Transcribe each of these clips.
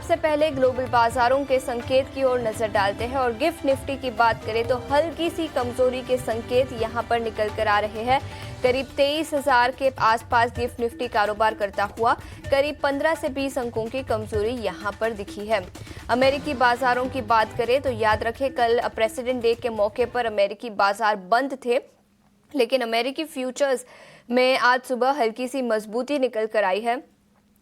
सबसे पहले ग्लोबल बाजारों के संकेत की ओर नजर डालते हैं और गिफ्ट निफ्टी की बात करें तो हल्की सी कमजोरी के संकेत यहां पर निकल कर आ रहे हैं। करीब 23,000 के आसपास गिफ्ट निफ्टी कारोबार करता हुआ करीब 15 से 20 अंकों की कमजोरी यहां पर दिखी है। अमेरिकी बाजारों की बात करें तो याद रखें कल प्रेसिडेंट डे के मौके पर अमेरिकी बाजार बंद थे, लेकिन अमेरिकी फ्यूचर्स में आज सुबह हल्की सी मजबूती निकल कर आई है।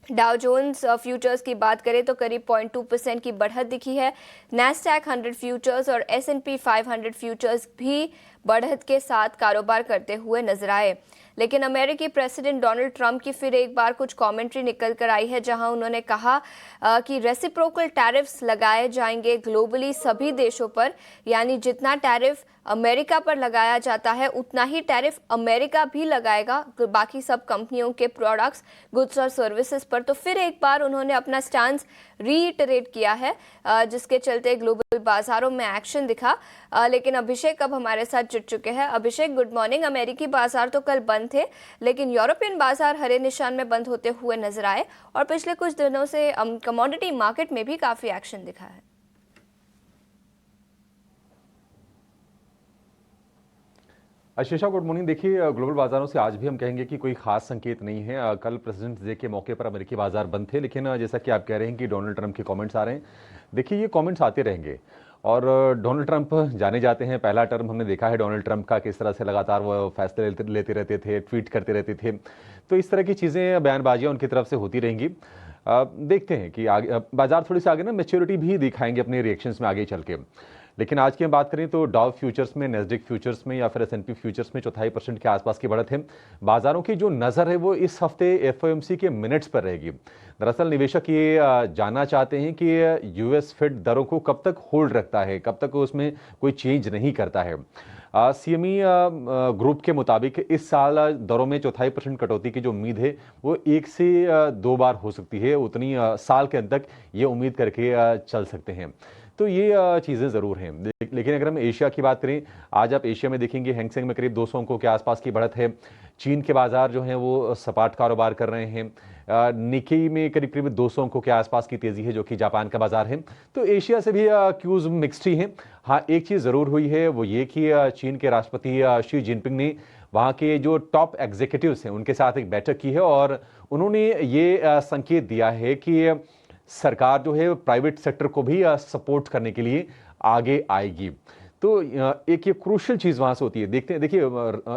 डाउ जोन्स फ्यूचर्स की बात करें तो करीब 0.2% की बढ़त दिखी है। नैस्डैक 100 फ्यूचर्स और S&P 500 फ्यूचर्स भी बढ़त के साथ कारोबार करते हुए नजर आए। लेकिन अमेरिकी प्रेसिडेंट डोनाल्ड ट्रंप की फिर एक बार कुछ कमेंट्री निकल कर आई है, जहां उन्होंने कहा कि रेसिप्रोकल टैरिफ्स लगाए जाएंगे ग्लोबली सभी देशों पर, यानी जितना टैरिफ अमेरिका पर लगाया जाता है उतना ही टैरिफ अमेरिका भी लगाएगा बाकी सब कंपनियों के प्रोडक्ट्स, गुड्स और सर्विसेज पर। तो फिर एक बार उन्होंने अपना स्टांस रीइटरेट किया है, जिसके चलते ग्लोबल बाजारों में एक्शन दिखा। लेकिन अभिषेक अब हमारे साथ जुड़ चुके हैं। अभिषेक, गुड मॉर्निंग। अमेरिकी बाजार तो कल बंद थे, लेकिन यूरोपियन बाजार हरे निशान में बंद होते हुए नजर आए और पिछले कुछ दिनों से कमोडिटी मार्केट में भी काफी एक्शन दिखा है। आशीषा, गुड मॉर्निंग। देखिए, ग्लोबल बाजारों से आज भी हम कहेंगे कि कोई खास संकेत नहीं है। कल प्रेसिडेंट डे के मौके पर अमेरिकी बाजार बंद थे, लेकिन जैसा कि आप कह रहे हैं कि डोनाल्ड ट्रंप के कमेंट्स आ रहे हैं। देखिए, ये कमेंट्स आते रहेंगे और डोनाल्ड ट्रंप जाने जाते हैं। पहला टर्म हमने देखा है डोनाल्ड ट्रंप का, किस तरह से लगातार वो फैसले लेते रहते थे, ट्वीट करते रहते थे। तो इस तरह की चीज़ें, बयानबाजियाँ उनकी तरफ से होती रहेंगी। देखते हैं कि आगे बाजार थोड़ी सी आगे ना मैच्योरिटी भी दिखाएंगे अपने रिएक्शंस में आगे चल के। लेकिन आज की हम बात करें तो डाउ फ्यूचर्स में, नैस्डैक फ्यूचर्स में या फिर S&P फ्यूचर्स में 0.25% के आसपास की बढ़त है। बाजारों की जो नज़र है वो इस हफ्ते FOMC के मिनट्स पर रहेगी। दरअसल निवेशक ये जानना चाहते हैं कि US फेड दरों को कब तक होल्ड रखता है, कब तक उसमें कोई चेंज नहीं करता है। CME ग्रुप के मुताबिक इस साल दरों में 0.25% कटौती की जो उम्मीद है वो 1 से 2 बार हो सकती है। उतनी साल के अंत तक ये उम्मीद करके चल सकते हैं। तो ये चीज़ें ज़रूर हैं। लेकिन अगर हम एशिया की बात करें, आज आप एशिया में देखेंगे हैंगसेंग में करीब 200 अंकों के आसपास की बढ़त है। चीन के बाजार जो हैं वो सपाट कारोबार कर रहे हैं। निक्केई में करीब 200 अंकों के आसपास की तेज़ी है, जो कि जापान का बाजार है। तो एशिया से भी क्यूज़ मिक्स्ड ही हैं। हाँ, एक चीज़ ज़रूर हुई है वो ये कि चीन के राष्ट्रपति शी जिनपिंग ने वहाँ के जो टॉप एग्जीक्यूटिव्स हैं उनके साथ एक बैठक की है और उन्होंने ये संकेत दिया है कि सरकार जो है प्राइवेट सेक्टर को भी सपोर्ट करने के लिए आगे आएगी। तो एक ये क्रूशियल चीज़ वहाँ से होती है। देखते हैं, देखिए,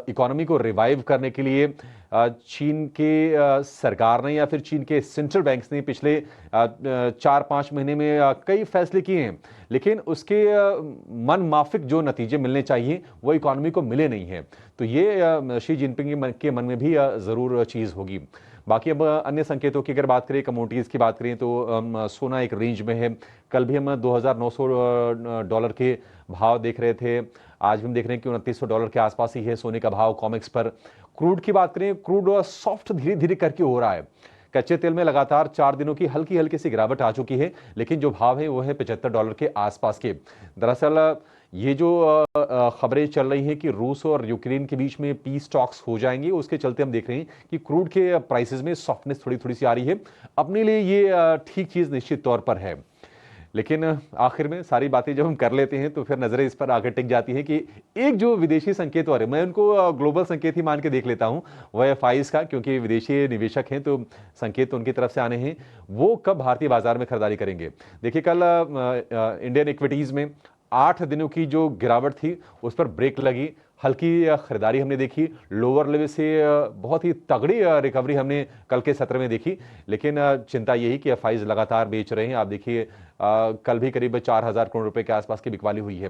इकोनॉमी को रिवाइव करने के लिए चीन के सरकार ने या फिर चीन के सेंट्रल बैंक्स ने पिछले 4-5 महीने में कई फैसले किए हैं, लेकिन उसके मन माफिक जो नतीजे मिलने चाहिए वो इकोनॉमी को मिले नहीं हैं। तो ये शी जिनपिंग के मन में भी ज़रूर चीज़ होगी। बाकी अब अन्य संकेतों की अगर बात करें, कमोडिटीज़ की बात करें तो सोना एक रेंज में है। कल भी हम $2,900 के भाव देख रहे थे। आज भी हम देख रहे हैं कि $2,900 के आसपास ही है सोने का भाव कॉमेक्स पर। क्रूड की बात करें, क्रूड सॉफ्ट धीरे धीरे करके हो रहा है। कच्चे तेल में लगातार 4 दिनों की हल्की हल्की सी गिरावट आ चुकी है, लेकिन जो भाव है वो है $75 के आसपास के। दरअसल ये जो खबरें चल रही हैं कि रूस और यूक्रेन के बीच में पीस टॉक्स हो जाएंगे, उसके चलते हम देख रहे हैं कि क्रूड के प्राइसेस में सॉफ्टनेस थोड़ी थोड़ी सी आ रही है। अपने लिए ये ठीक चीज़ निश्चित तौर पर है। लेकिन आखिर में सारी बातें जब हम कर लेते हैं तो फिर नजरें इस पर आकर टिक जाती है कि एक जो विदेशी संकेत हो रहे हैं, मैं उनको ग्लोबल संकेत ही मान के देख लेता हूं, वह FIs का, क्योंकि विदेशी निवेशक हैं तो संकेत तो उनकी तरफ से आने हैं। वो कब भारतीय बाजार में खरीदारी करेंगे? देखिए, कल इंडियन इक्विटीज में 8 दिनों की जो गिरावट थी उस पर ब्रेक लगी। हल्की खरीदारी हमने देखी, लोअर लेवल से बहुत ही तगड़ी रिकवरी हमने कल के सत्र में देखी। लेकिन चिंता यही कि FIs लगातार बेच रहे हैं। आप देखिए, कल भी करीब 4,000 करोड़ रुपए के आसपास की बिकवाली हुई है।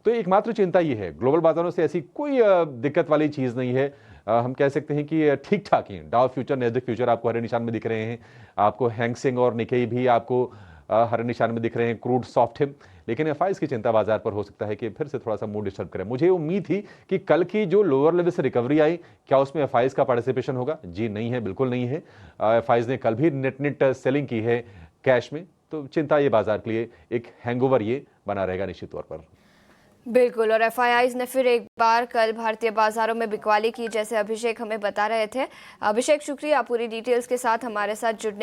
तो एकमात्र चिंता ये है, ग्लोबल बाजारों से ऐसी कोई दिक्कत वाली चीज़ नहीं है। हम कह सकते हैं कि ठीक ठाक ही डाउ फ्यूचर, नैस्डैक फ्यूचर आपको हरे निशान में दिख रहे हैं। आपको हैंगसेंग और निक्केई भी आपको हरे निशान में दिख रहे हैं। क्रूड सॉफ्ट है, लेकिन FIs की चिंता बाजार पर हो सकता है कि फिर से थोड़ा सा मूड डिस्टर्ब करे। मुझे उम्मीद थी कि कल की जो लोअर लेवल से रिकवरी आई, क्या उसमें FIs का पार्टिसिपेशन होगा? जी नहीं है, बिल्कुल नहीं है। FIs ने कल भी नेट सेलिंग की है कैश में, तो चिंता ये बाजार के लिए एक हैंगओवर ये बना रहेगा निश्चित तौर पर। बिल्कुल, और FIs ने फिर एक बार कल भारतीय बाजारों में बिकवाली की, जैसे अभिषेक हमें बता रहे थे। अभिषेक, शुक्रिया पूरी डिटेल्स के साथ हमारे साथ जुड़ने